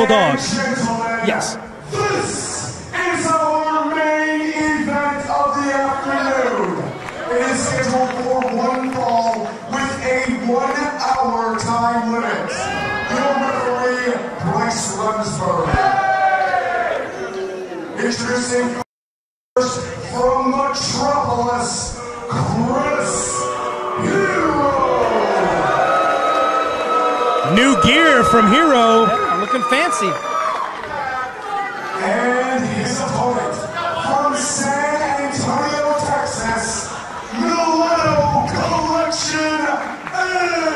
dog. Yes. This is our main event of the afternoon. It is scheduled for one fall with a 1 hour time limit. Your referee, Bryce Remsburg. Introducing first from Metropolis, Chris Hero. New gear from Hero. Yeah, looking fancy. And his opponent from San Antonio, Texas, Milano Collection AT.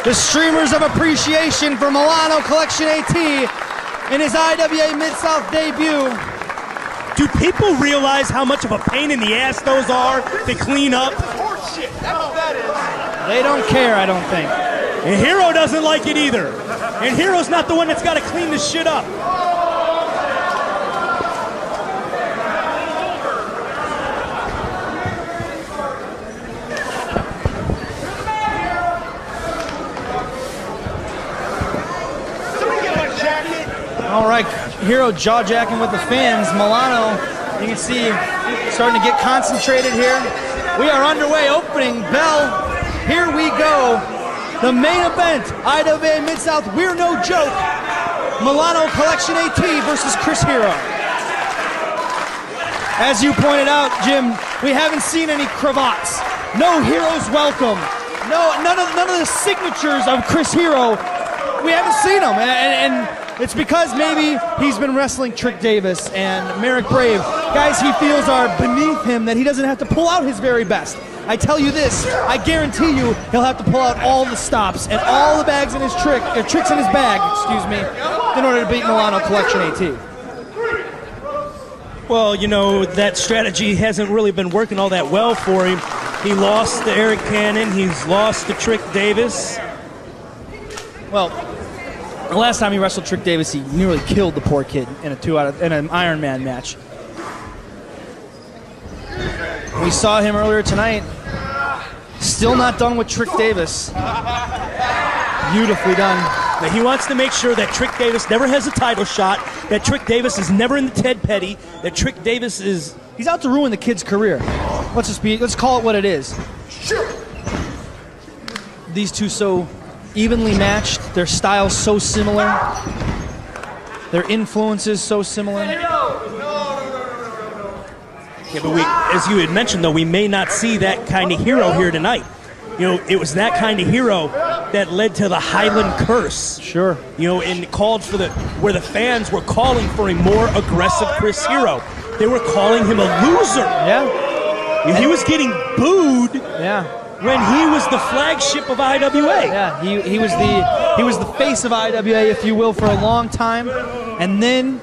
The Streamers of Appreciation for Milano Collection AT in his IWA Mid-South debut. Do people realize how much of a pain in the ass those are to clean up? They don't care, I don't think. And Hero doesn't like it either. And Hero's not the one that's got to clean this shit up. All right, Hero jaw-jacking with the fans. Milano, you can see, starting to get concentrated here. We are underway, opening bell. Here we go. The main event, IWA Mid-South, We're No Joke. Milano Collection AT versus Chris Hero. As you pointed out, Jim, we haven't seen any cravats. No Heroes welcome. None of the signatures of Chris Hero. We haven't seen them, and it's because maybe he's been wrestling Trick Davis and Merrick Brave, guys he feels are beneath him, that he doesn't have to pull out his very best. I tell you this, I guarantee you he'll have to pull out all the stops and all the bags in his tricks in his bag, excuse me, in order to beat Milano Collection AT. Well, you know, that strategy hasn't really been working all that well for him. He lost to Eric Cannon, he's lost to Trick Davis. Well, the last time he wrestled Trick Davis, he nearly killed the poor kid in an Iron Man match. We saw him earlier tonight. Still not done with Trick Davis. Beautifully done. Now, he wants to make sure that Trick Davis never has a title shot, that Trick Davis is never in the Ted Petty, that Trick Davis is... He's out to ruin the kid's career. Let's call it what it is. These two so evenly matched, their styles so similar, their influences so similar. Yeah, but as you had mentioned, though, we may not see that kind of Hero here tonight. You know, it was that kind of Hero that led to the Highland Curse. Sure. You know, and called for where the fans were calling for a more aggressive Chris Hero. They were calling him a loser. Yeah. He was getting booed. Yeah. When he was the flagship of IWA. Yeah, he was the face of IWA, if you will, for a long time. And then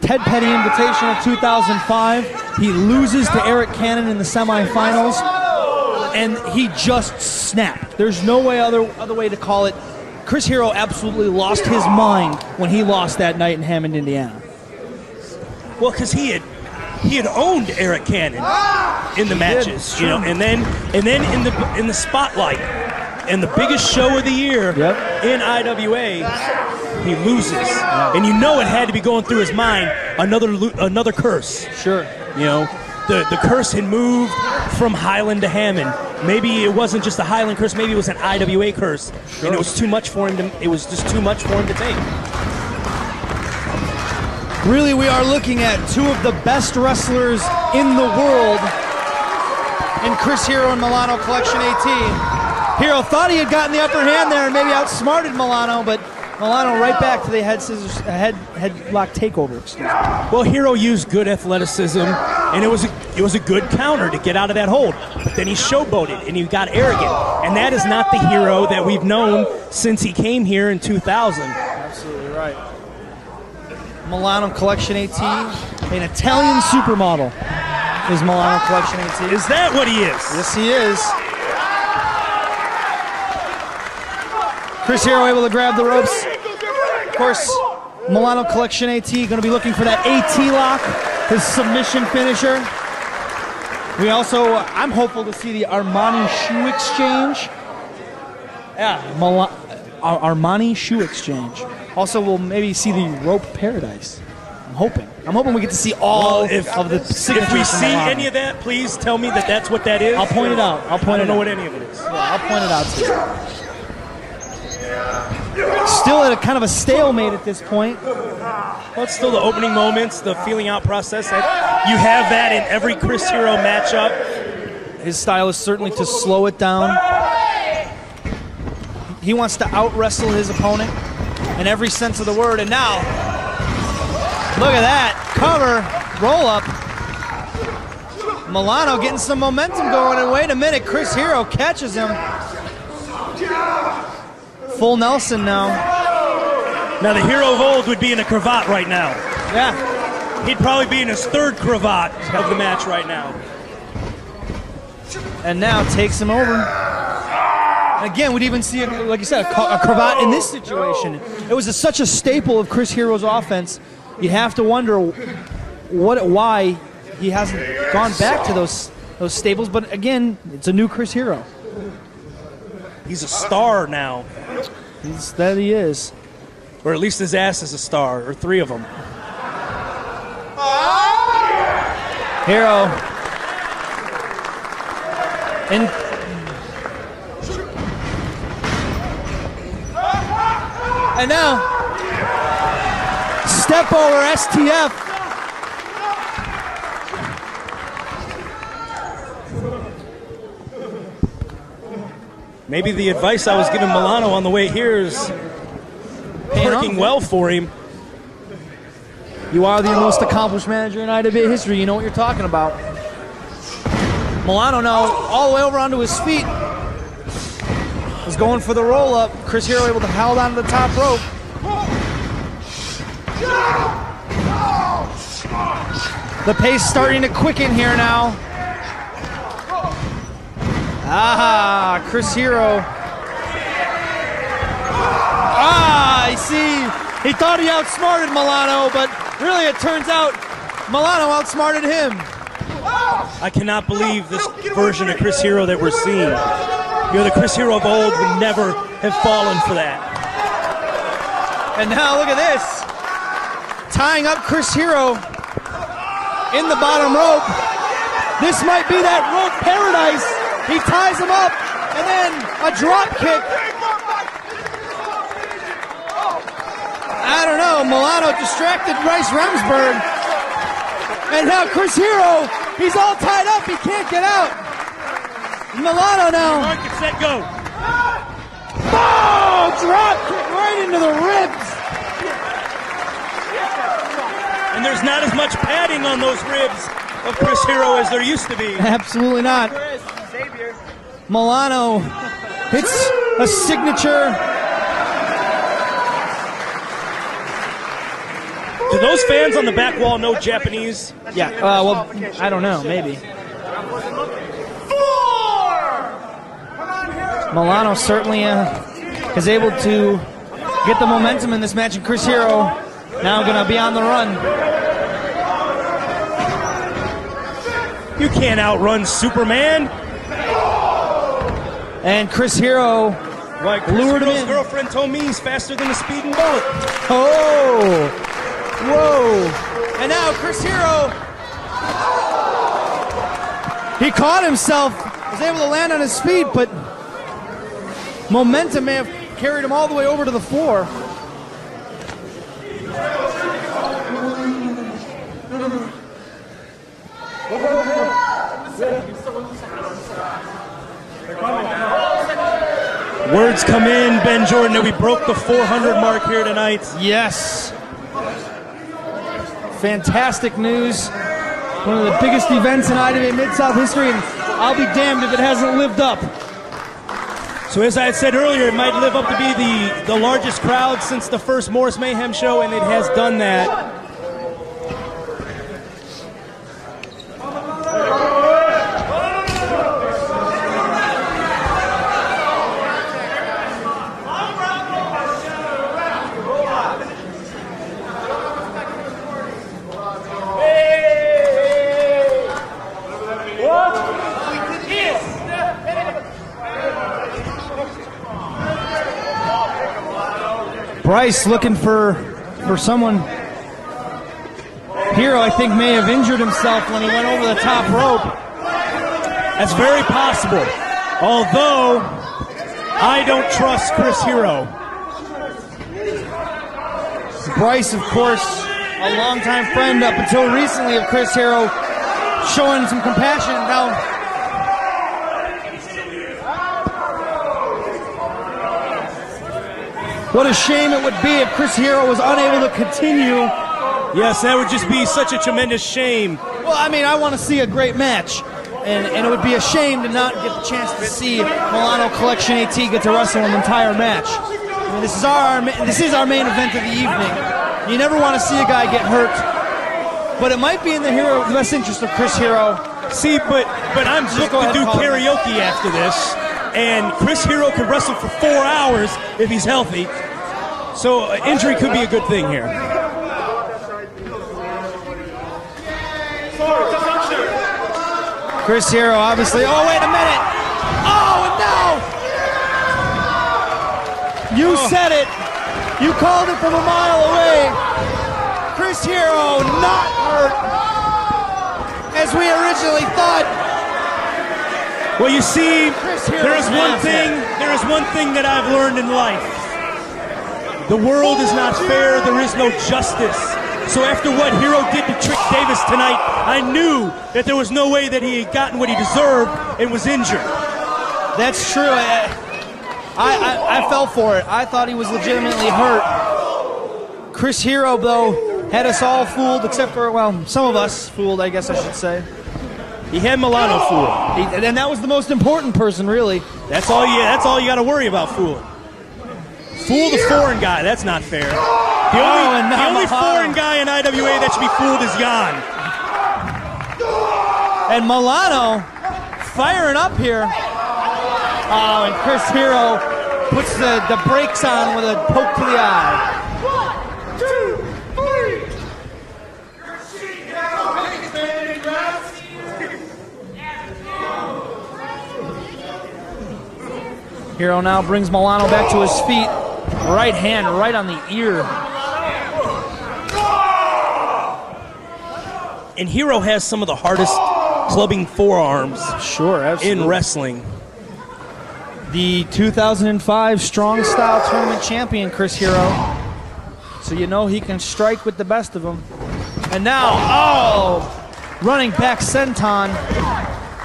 Ted Petty Invitational 2005, he loses to Eric Cannon in the semifinals, and he just snapped. There's no other way to call it. Chris Hero absolutely lost his mind when he lost that night in Hammond, Indiana. Well, because he had owned Eric Cannon in the matches, you know, and then in the spotlight, and the biggest show of the year in IWA, he loses, and you know it had to be going through his mind. Another curse. Sure. You know, the curse had moved from Highland to Hammond. Maybe it wasn't just a Highland curse. Maybe it was an IWA curse, and it was too much for him to. It was just too much for him to take. Really, we are looking at two of the best wrestlers in the world in Chris Hero and Milano Collection AT. Hero thought he had gotten the upper hand there and maybe outsmarted Milano, but Milano right back to the headlock takeover. Excuse me. Well, Hero used good athleticism, and it was a good counter to get out of that hold. But then he showboated and he got arrogant, and that is not the Hero that we've known since he came here in 2000. Absolutely right. Milano Collection AT, an Italian supermodel, is Milano Collection AT. Is that what he is? Yes, he is. Chris Hero able to grab the ropes. Of course, Milano Collection AT going to be looking for that AT lock, his submission finisher. I'm hopeful to see the Armani shoe exchange. Yeah, Armani shoe exchange. Also, we'll maybe see the rope paradise. I'm hoping we get to see all of the signatures. If we see any of that, please tell me that that's what that is. I'll point it out. I don't know what any of it is. Yeah, I'll point it out to you. Still at a kind of a stalemate at this point. Well, it's still the opening moments, the feeling out process. You have that in every Chris Hero matchup. His style is certainly to slow it down. He wants to out-wrestle his opponent in every sense of the word. And now, look at that. Cover, roll up. Milano getting some momentum going. And wait a minute, Chris Hero catches him. Full Nelson now. Now the hero of old would be in a cravat right now. Yeah. He'd probably be in his third cravat of the match right now. And now takes him over. Again, we'd even see, like you said, a cravat in this situation. It was such a staple of Chris Hero's offense. You have to wonder why he hasn't gone back to those staples. But again, it's a new Chris Hero. He's a star now. That he is. Or at least his ass is a star, or three of them. Hero. And now, step over STF. Maybe the advice I was giving Milano on the way here is working well for him. You are the most accomplished manager in IWA history. You know what you're talking about. Milano now all the way over onto his feet. Is going for the roll-up. Chris Hero able to hold on to the top rope. The pace starting to quicken here now. Ah, Chris Hero. I see. He thought he outsmarted Milano, but really it turns out Milano outsmarted him. I cannot believe this version of Chris Hero that we're seeing. You know, the Chris Hero of old would never have fallen for that. And now look at this. Tying up Chris Hero in the bottom rope. This might be that rope paradise. He ties him up, and then a drop kick. I don't know, Milano distracted Bryce Remsburg. And now Chris Hero, he's all tied up, he can't get out. Milano now. Mark it, set, go. Oh, drop kick right into the ribs. And there's not as much padding on those ribs of Chris Hero as there used to be. Absolutely not. Milano hits a signature. Do those fans on the back wall know Japanese? Yeah, well, I don't know, maybe. Milano certainly is able to get the momentum in this match, and Chris Hero now going to be on the run. You can't outrun Superman. And Chris Hero lured him in. His girlfriend told me he's faster than a speeding bullet. Oh, whoa. And now Chris Hero, he caught himself, was able to land on his feet, but momentum may have carried him all the way over to the floor. Words come in, Ben Jordan, that we broke the 400 mark here tonight. Yes. Fantastic news. One of the biggest events in IWA Mid-South history, and I'll be damned if it hasn't lived up. So as I had said earlier, it might live up to be the largest crowd since the first Morris Mayhem show, and it has done that. Bryce looking for someone. Hero, I think, may have injured himself when he went over the top rope. That's very possible. Although, I don't trust Chris Hero. Bryce, of course, a longtime friend up until recently of Chris Hero, showing some compassion. Now, what a shame it would be if Chris Hero was unable to continue. Yes, that would just be such a tremendous shame. Well, I mean, I want to see a great match, and it would be a shame to not get the chance to see Milano Collection AT get to wrestle an entire match. I mean, this is our main event of the evening. You never want to see a guy get hurt, but it might be in the best interest of Chris Hero. See, but I'm booked to do karaoke after this, and Chris Hero could wrestle for 4 hours if he's healthy. So injury could be a good thing here. Chris Hero, obviously. Oh, wait a minute! Oh, no! You said it. You called it from a mile away. Chris Hero not hurt, as we originally thought. Well, you see, there is one thing that I've learned in life. The world is not fair. There is no justice. So after what Hero did to Trick Davis tonight, I knew that there was no way that he had gotten what he deserved and was injured. That's true. I fell for it. I thought he was legitimately hurt. Chris Hero, though, had us all fooled, except for, well, some of us fooled, I guess I should say. He had Milano fooled. And that was the most important person, really. That's all you got to worry about fooling. Fool the foreign guy. That's not fair. The only foreign guy in IWA that should be fooled is Jan. And Milano firing up here. Oh, and Chris Hero puts the brakes on with a poke to the eye. 1, 2, 3. Hero now brings Milano back to his feet. Right hand right on the ear. And Hero has some of the hardest clubbing forearms in wrestling. The 2005 Strong Style Tournament champion, Chris Hero. So you know he can strike with the best of them. And now, running back senton.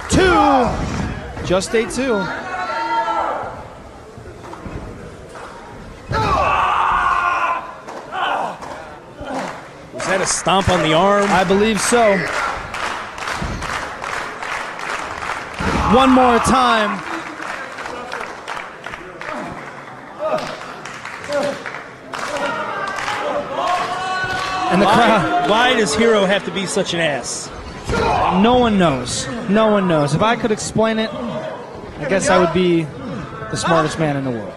2. Just a 2. Was that a stomp on the arm? I believe so. One more time. And the crowd. Why does Hero have to be such an ass? No one knows. No one knows. If I could explain it, I guess I would be the smartest man in the world.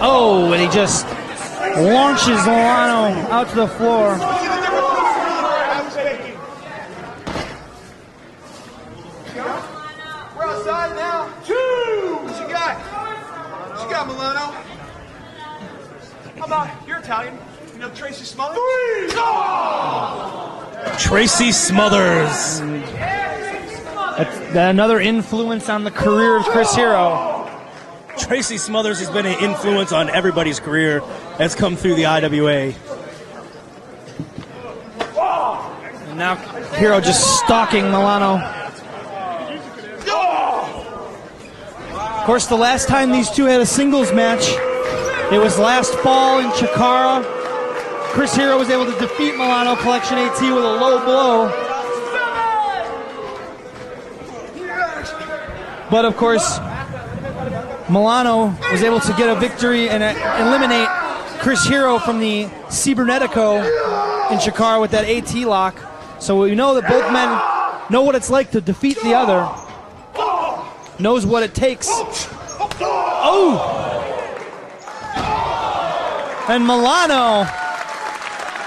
Oh, and he just launches Milano out to the floor. We're outside now. 2. What you got? What you got, Milano? How about, you're Italian. You know Tracy Smothers? 3. Tracy Smothers. That's another influence on the career of Chris Hero. Tracy Smothers has been an influence on everybody's career that's come through the IWA. And now Hero just stalking Milano. Of course, the last time these two had a singles match, it was last fall in Chikara. Chris Hero was able to defeat Milano Collection AT with a low blow. But of course, Milano was able to get a victory and eliminate Chris Hero from the Cibernetico in Chikara with that AT lock. So we know that both men know what it's like to defeat the other. Knows what it takes. Oh! And Milano.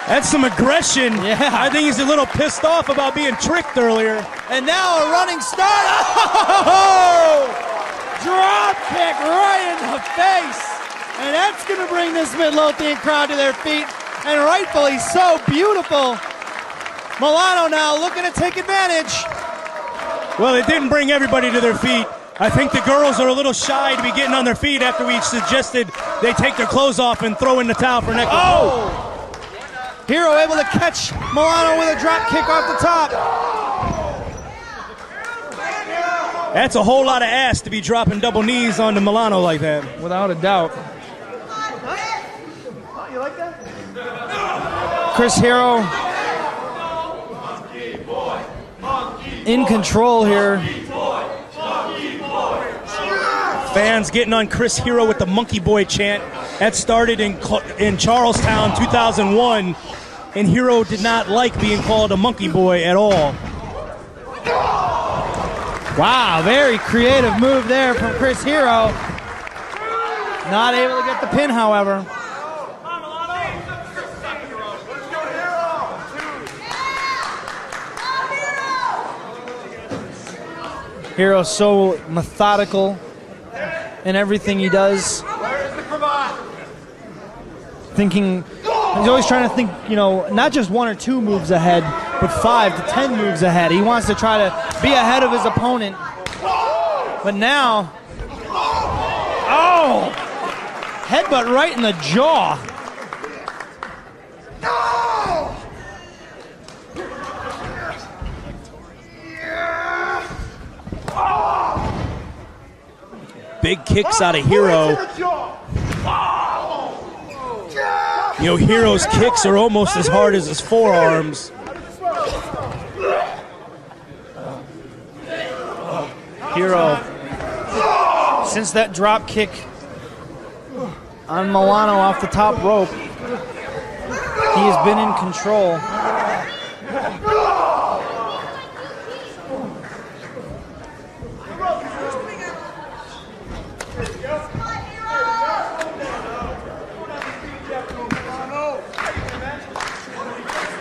That's some aggression. Yeah. I think he's a little pissed off about being tricked earlier. And now a running start. Oh! Drop kick right in the face. And that's going to bring this Midlothian crowd to their feet. And rightfully so. Beautiful. Milano now looking to take advantage. Well, it didn't bring everybody to their feet. I think the girls are a little shy to be getting on their feet after we suggested they take their clothes off and throw in the towel for next. Oh! Hero able to catch Milano with a drop kick off the top. That's a whole lot of ass to be dropping double knees onto Milano like that. Without a doubt. You like that? Chris Hero in control here. Fans getting on Chris Hero with the Monkey Boy chant. That started in Charlestown 2001, and Hero did not like being called a Monkey Boy at all. Wow, very creative move there from Chris Hero. Not able to get the pin, however. Hero's so methodical in everything he does. Thinking, he's always trying to think, you know, not just 1 or 2 moves ahead, but 5 to 10 moves ahead. He wants to try to be ahead of his opponent. But now, oh, headbutt right in the jaw. Big kicks out of Hero. You know, Hero's kicks are almost as hard as his forearms. Hero, since that drop kick on Milano off the top rope, he has been in control.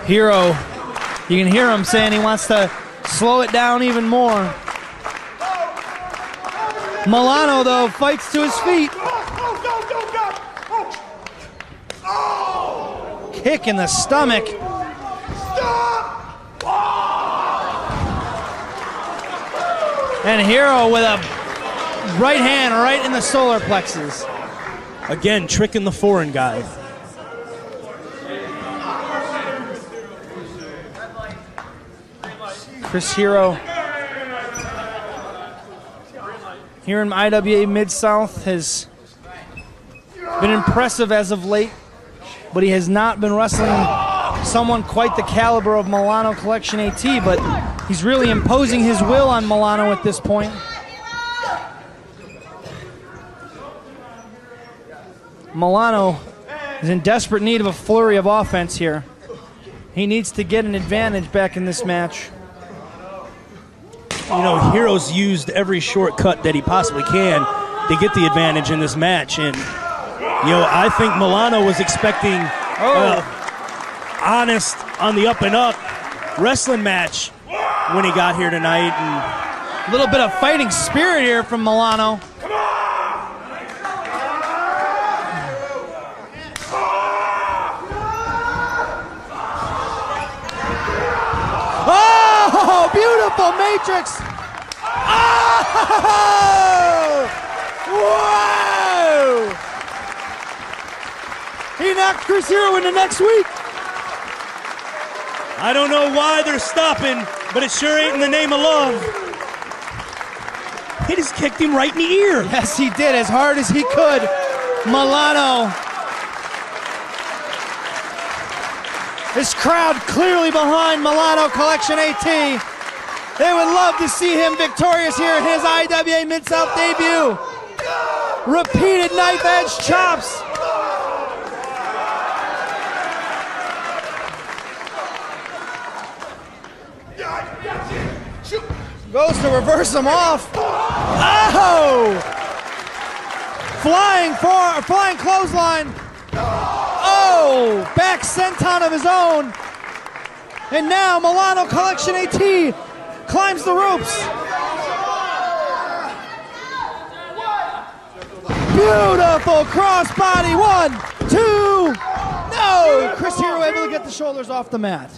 Hero, you can hear him saying he wants to slow it down even more. Milano, though, fights to his feet. Kick in the stomach. And Hero with a right hand right in the solar plexus. Again, tricking the foreign guy. Chris Hero here in IWA Mid-South has been impressive as of late, but he has not been wrestling someone quite the caliber of Milano Collection AT, but he's really imposing his will on Milano at this point. Milano is in desperate need of a flurry of offense here. He needs to get an advantage back in this match. You know, Hero's used every shortcut that he possibly can to get the advantage in this match. And, you know, I think Milano was expecting honest, on the up and up wrestling match when he got here tonight. And a little bit of fighting spirit here from Milano. Oh, beautiful matrix. Oh! Whoa! He knocked Chris Hero into next week. I don't know why they're stopping, but it sure ain't in the name of love. He just kicked him right in the ear. Yes, he did, as hard as he could. Milano. This crowd clearly behind Milano Collection AT. They would love to see him victorious here in his IWA Mid-South debut. Repeated knife edge chops. Goes to reverse him off. Oh! Flying clothesline. Oh! Back senton of his own. And now Milano Collection AT climbs the ropes. Beautiful crossbody. 1, 2. No! Chris Hero able to get the shoulders off the mat.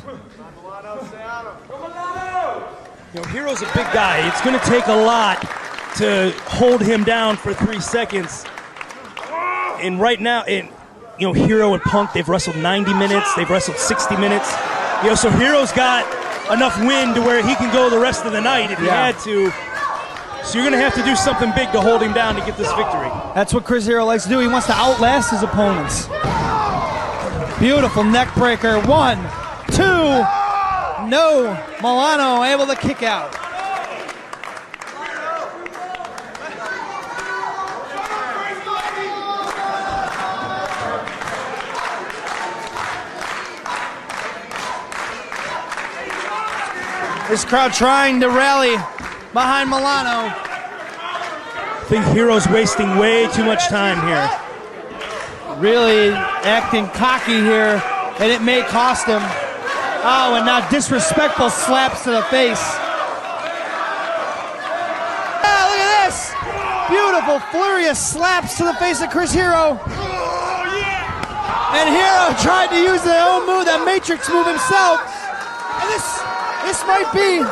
You know, Hero's a big guy. It's going to take a lot to hold him down for 3 seconds. And right now, Hero and Punk, they've wrestled 90 minutes. They've wrestled 60 minutes. So Hero's got enough wind to where he can go the rest of the night if he had to. So you're going to have to do something big to hold him down to get this victory. That's what Chris Hero likes to do. He wants to outlast his opponents. Beautiful neck breaker. 1, 2. No. Milano able to kick out. This crowd trying to rally behind Milano. I think Hero's wasting way too much time here. Really acting cocky here, and it may cost him. Oh, and now disrespectful slaps to the face. Ah, look at this! Beautiful flurry of slaps to the face of Chris Hero. And Hero tried to use their own move, that Matrix move himself. And this might be.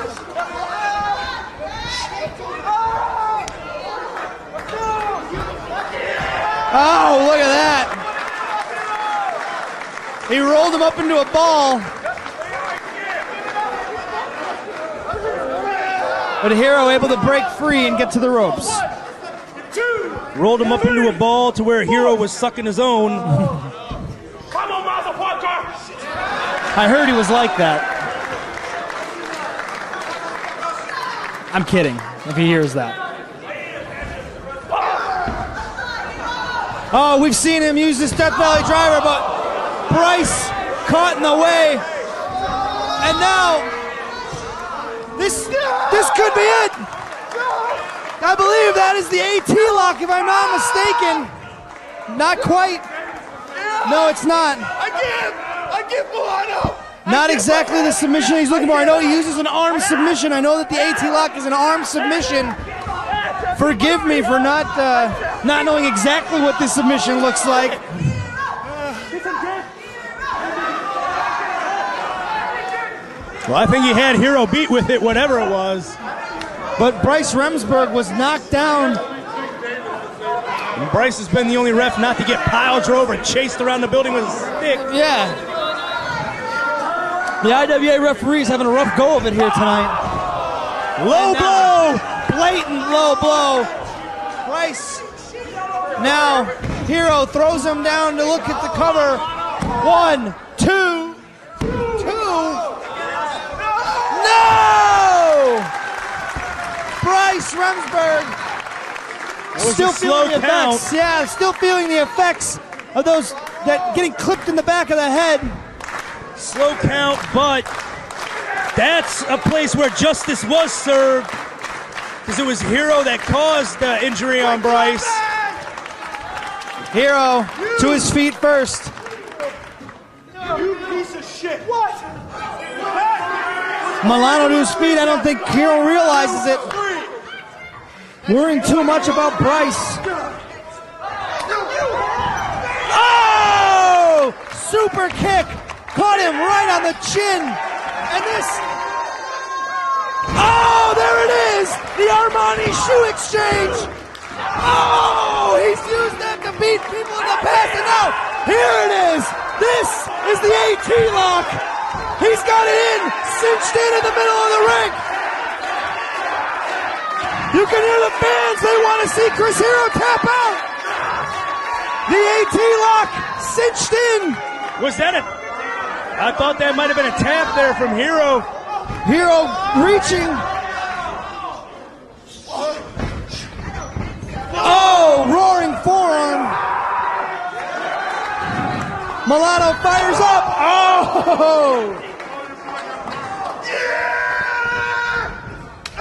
Oh, look at that. He rolled him up into a ball. But Hero able to break free and get to the ropes. Rolled him up into a ball to where Hero was sucking his own. Come on, motherfucker! I heard he was like that. I'm kidding, if he hears that. Oh, we've seen him use this Death Valley driver, but Bryce caught in the way. And now, this could be it. I believe that is the AT lock, if I'm not mistaken. Not quite. No, it's not. I give Milano. Not exactly the submission he's looking for. I know he uses an arm submission. I know that the AT lock is an arm submission. Forgive me for not knowing exactly what this submission looks like. Well, I think he had Hero beat with it, whatever it was. But Bryce Remsburg was knocked down. And Bryce has been the only ref not to get pile drove or chased around the building with a stick. Yeah. The IWA referee's having a rough go of it here tonight. Low blow! Blatant low blow. Bryce. Now, Hero throws him down to look at the cover. 1, 2, 2. No! Bryce Remsburg. Still feeling the effects. Yeah, still feeling the effects of those that getting clipped in the back of the head. Slow count, but that's a place where justice was served because it was Hero that caused the injury on Bryce. Hero to his feet first. You piece of shit. What? Milano to his feet. I don't think Hero realizes it. Worrying too much about Bryce. Oh! Super kick. Caught him right on the chin. And this. Oh, there it is. The Armani shoe exchange. Oh, he's used that to beat people in the past. And now, here it is. This is the AT lock. He's got it in, cinched in the middle of the ring. You can hear the fans. They want to see Chris Hero tap out. The AT lock cinched in. Was that a... I thought that might have been a tap there from Hero. Hero reaching. Oh, roaring forearm. Milano fires up. Oh!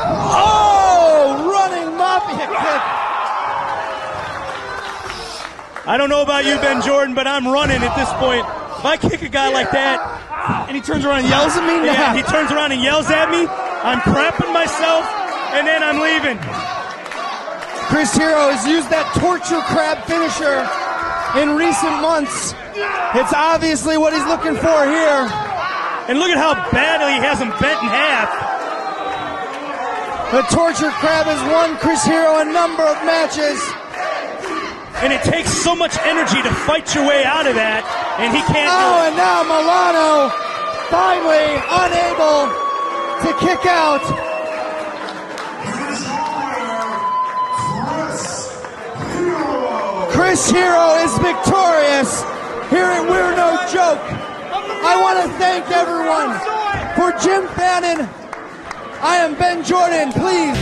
Oh, running mafia kick. I don't know about you, Ben Jordan, but I'm running at this point. If I kick a guy like that, and he turns around and yells at me? Yeah, he turns around and yells at me, I'm crapping myself, and then I'm leaving. Chris Hero has used that torture crab finisher in recent months. It's obviously what he's looking for here. And look at how badly he has him bent in half. The torture crab has won Chris Hero a number of matches. And it takes so much energy to fight your way out of that, and he can't do it. And now Milano finally unable to kick out. Chris Hero is victorious here at We're No Joke. I want to thank everyone. For Jim Fannin, I am Ben Jordan. Please